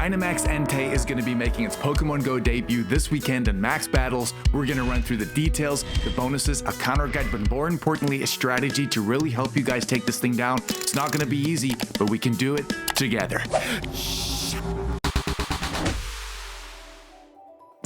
Dynamax Entei is going to be making its Pokemon Go debut this weekend in Max Battles. We're going to run through the details, the bonuses, a counter guide, but more importantly, a strategy to really help you guys take this thing down. It's not going to be easy, but we can do it together.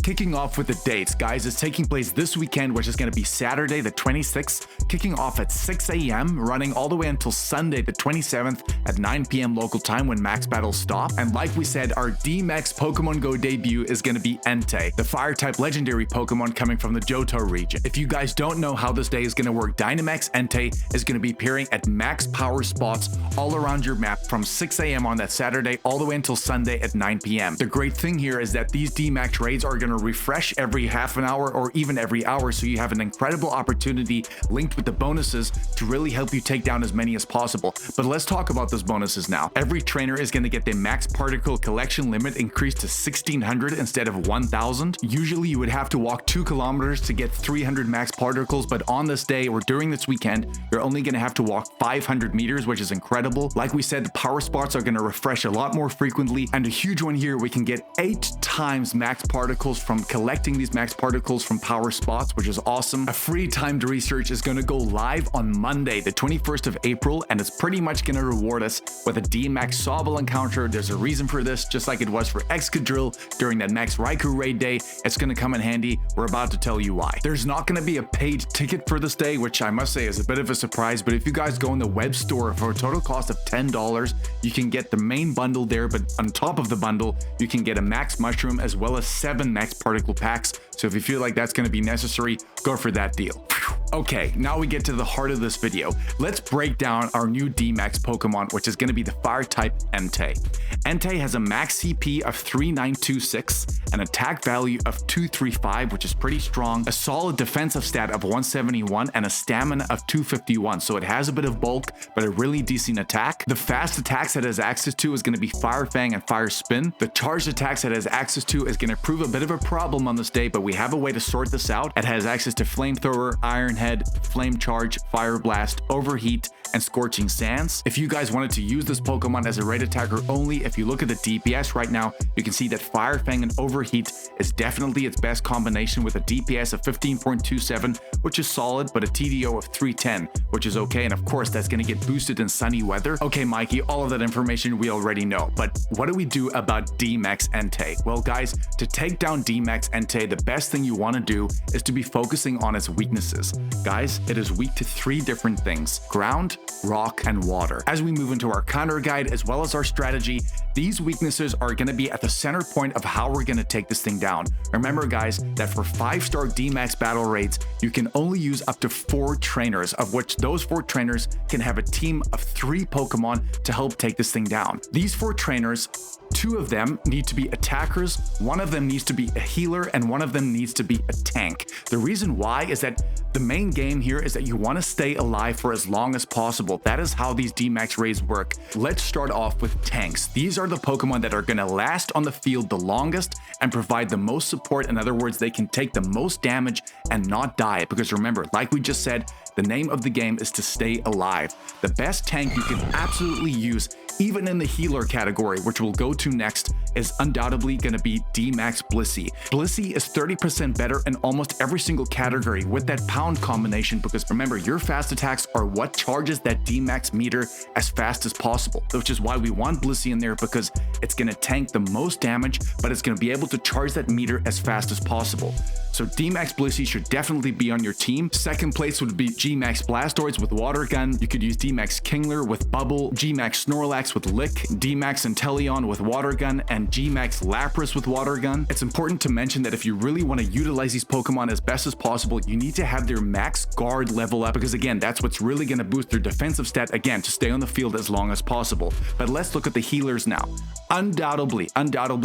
Kicking off with the dates, guys, it's taking place this weekend, which is going to be Saturday the 26th, kicking off at 6 a.m., running all the way until Sunday the 27th at 9 p.m. local time when Max Battles stop. And like we said, our Dynamax Pokemon Go debut is going to be Entei, the Fire-type legendary Pokemon coming from the Johto region. If you guys don't know how this day is going to work, Dynamax Entei is going to be appearing at max power spots all around your map from 6 a.m. on that Saturday all the way until Sunday at 9 p.m. The great thing here is that these Dynamax raids are going to refresh every half an hour or even every hour, so you have an incredible opportunity linked with the bonuses to really help you take down as many as possible. But let's talk about those bonuses now. Every trainer is going to get the max particle collection limit increased to 1600 instead of 1000. Usually you would have to walk 2 kilometers to get 300 max particles, but on this day or during this weekend, you're only going to have to walk 500 meters, which is incredible. Like we said, the power spots are going to refresh a lot more frequently, and a huge one here, we can get 8 times max particles from collecting these max particles from power spots, which is awesome. A free timed research is going to go live on Monday, the 21st of April, and it's pretty much going to reward us with a Dynamax Sobble encounter. There's a reason for this, just like it was for Excadrill during that Max Raikou raid day. It's going to come in handy. We're about to tell you why. There's not going to be a paid ticket for this day, which I must say is a bit of a surprise, but if you guys go in the web store for a total cost of $10, you can get the main bundle there, but on top of the bundle, you can get a max mushroom as well as 7 max particle packs. So if you feel like that's going to be necessary, go for that deal. Okay, now we get to the heart of this video. Let's break down our new Dynamax Pokemon, which is going to be the Fire-type Entei. Entei has a max CP of 3926, an attack value of 235, which is pretty strong, a solid defensive stat of 171, and a stamina of 251. So it has a bit of bulk, but a really decent attack. The fast attacks it has access to is going to be Fire Fang and Fire Spin. The charged attacks it has access to is going to prove a bit of a problem on this day, but we have a way to sort this out. It has access to Flamethrower, Iron Head, Flame Charge, Fire Blast, Overheat, and Scorching Sands. If you guys wanted to use this Pokemon as a raid attacker only, if you look at the DPS right now, you can see that Fire Fang and Overheat is definitely its best combination with a DPS of 15.27, which is solid, but a TDO of 310, which is okay, and of course that's going to get boosted in sunny weather. Okay, Mikey, all of that information we already know, but what do we do about Dynamax Entei? Well guys, to take down Dynamax Entei, the best thing you want to do is to be focusing on its weaknesses. Guys, it is weak to 3 different things: ground, rock, and water. As we move into our counter guide as well as our strategy, these weaknesses are going to be at the center point of how we're going to take this thing down. Remember guys, that for 5-star Dynamax battle raids, you can only use up to 4 trainers, of which those 4 trainers can have a team of 3 Pokemon to help take this thing down. These 4 trainers, 2 of them need to be attackers, 1 of them needs to be a healer, and 1 of them needs to be a tank. The reason why is that the main game here is that you want to stay alive for as long as possible. That is how these Dynamax raids work. Let's start off with tanks. These are the Pokemon that are going to last on the field the longest and provide the most support. In other words, they can take the most damage and not die, because remember, like we just said, the name of the game is to stay alive. The best tank you can absolutely use, even in the healer category, which we'll go to next, is undoubtedly going to be Dynamax Blissey. Blissey is 30% better in almost every single category with that pound combination, because remember, your fast attacks are what charges that Dynamax meter as fast as possible, which is why we want Blissey in there, because it's going to tank the most damage, but it's going to be able to charge that meter as fast as possible. So Dynamax Blissey should definitely be on your team. Second place would be G-Max Blastoise with Water Gun. You could use Dynamax Kingler with Bubble, G-Max Snorlax with Lick, Dynamax Inteleon with Water Gun, and G-Max Lapras with Water Gun. It's important to mention that if you really want to utilize these Pokemon as best as possible, you need to have their max guard level up, because again, that's what's really going to boost their defensive stat, again, to stay on the field as long as possible. But let's look at the healers now. Undoubtedly,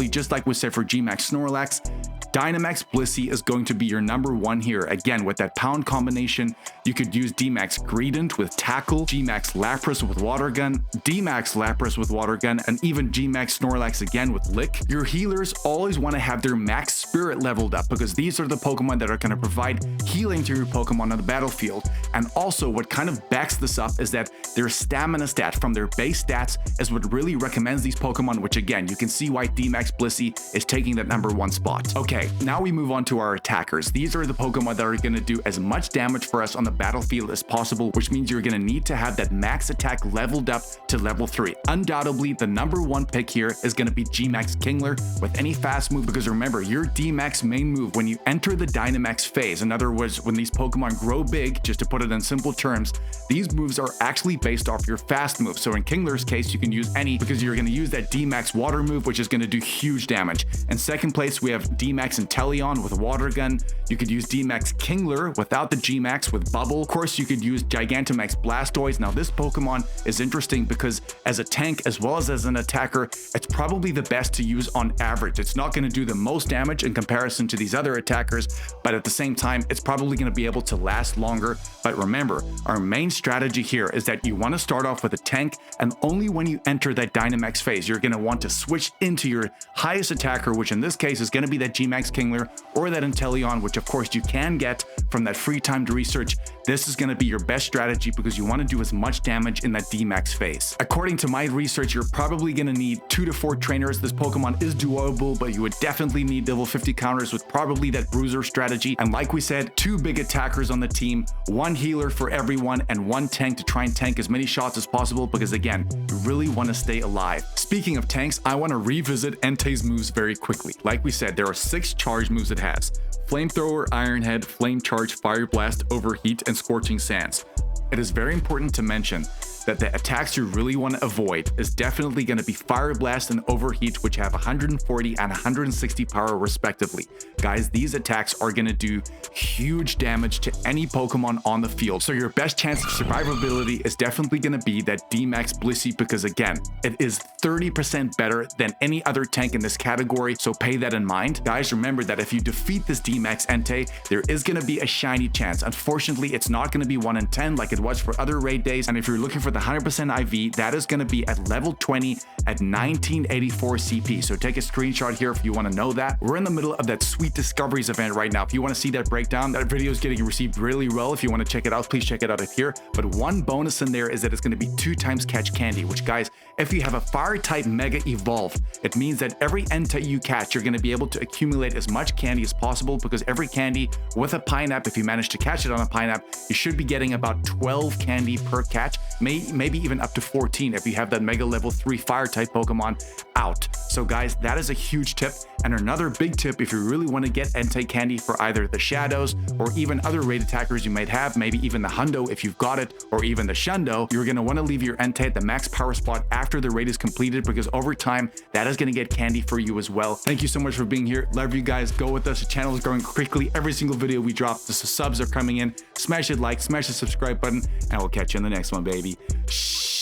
just like we said for G-Max Snorlax, Dynamax Blissey is going to be your number one here. Again, with that pound combination, you could use D-Max Greedent with Tackle, G-Max Lapras with Water Gun, D-Max Lapras with Water Gun, and even G-Max Snorlax again with Lick. Your healers always want to have their max spirit leveled up because these are the Pokemon that are going to provide healing to your Pokemon on the battlefield. And also what kind of backs this up is that their stamina stat from their base stats is what really recommends these Pokemon, which again, you can see why D-Max Blissey is taking that number one spot. Okay, now we move on to our attackers. These are the Pokemon that are going to do as much damage for us on the battlefield as possible, which means you're going to need to have that max attack leveled up to level 3. Undoubtedly, the number one pick here is going to be G-Max Kingler with any fast move, because remember, your D-Max main move when you enter the Dynamax phase, in other words, when these Pokemon grow big, just to put it in simple terms, these moves are actually based off your fast move. So in Kingler's case, you can use any because you're going to use that D-Max water move, which is going to do huge damage. In second place, we have D-Max Entei Raid with Water Gun. You could use D-Max Kingler without the G-Max with Bubble. Of course, you could use Gigantamax Blastoise. Now, this Pokemon is interesting because as a tank as well as an attacker, it's probably the best to use on average. It's not going to do the most damage in comparison to these other attackers, but at the same time, it's probably going to be able to last longer. But remember, our main strategy here is that you want to start off with a tank, and only when you enter that Dynamax phase, you're going to want to switch into your highest attacker, which in this case is going to be that G-Max Kingler or that Entei Raid, which of course you can get from that free timed research. This is going to be your best strategy because you want to do as much damage in that D-Max phase. According to my research, you're probably going to need 2 to 4 trainers. This Pokemon is doable, but you would definitely need level 50 counters with probably that bruiser strategy. And like we said, 2 big attackers on the team, 1 healer for everyone, and 1 tank to try and tank as many shots as possible because again, you really want to stay alive. Speaking of tanks, I want to revisit Entei's moves very quickly. Like we said, there are 6 charge moves it has: Flamethrower, Iron Head, Flame Charge, Fire Blast, Overheat, and Scorching Sands. It is very important to mention that the attacks you really want to avoid is definitely going to be Fire Blast and Overheat, which have 140 and 160 power respectively. Guys, these attacks are going to do huge damage to any Pokemon on the field. So your best chance of survivability is definitely going to be that D-Max Blissey because again, it is 30% better than any other tank in this category. So pay that in mind. Guys, remember that if you defeat this D-Max Entei, there is going to be a shiny chance. Unfortunately, it's not going to be 1 in 10 like it was for other raid days. And if you're looking for the 100% IV, that is going to be at level 20 at 1984 CP. So take a screenshot here if you want to know that. We're in the middle of that Sweet Discoveries event right now. If you want to see that breakdown, that video is getting received really well. If you want to check it out, please check it out here. But one bonus in there is that it's going to be 2 times catch candy, which guys, if you have a fire type mega evolve, it means that every Entei you catch, you're going to be able to accumulate as much candy as possible because every candy with a Pineapple, if you manage to catch it on a Pineapple, you should be getting about 12 candy per catch, maybe even up to 14 if you have that mega level 3 fire type Pokemon out. So guys, that is a huge tip. And another big tip, if you really want to get Entei candy for either the Shadows or even other raid attackers you might have, maybe even the Hundo if you've got it, or even the Shundo, you're going to want to leave your Entei at the max power spot after the raid is completed because over time, that is going to get candy for you as well. Thank you so much for being here. Love you guys. Go with us. The channel is growing quickly. Every single video we drop, the subs are coming in. Smash it like, smash the subscribe button, and we'll catch you in the next one, baby. Shh.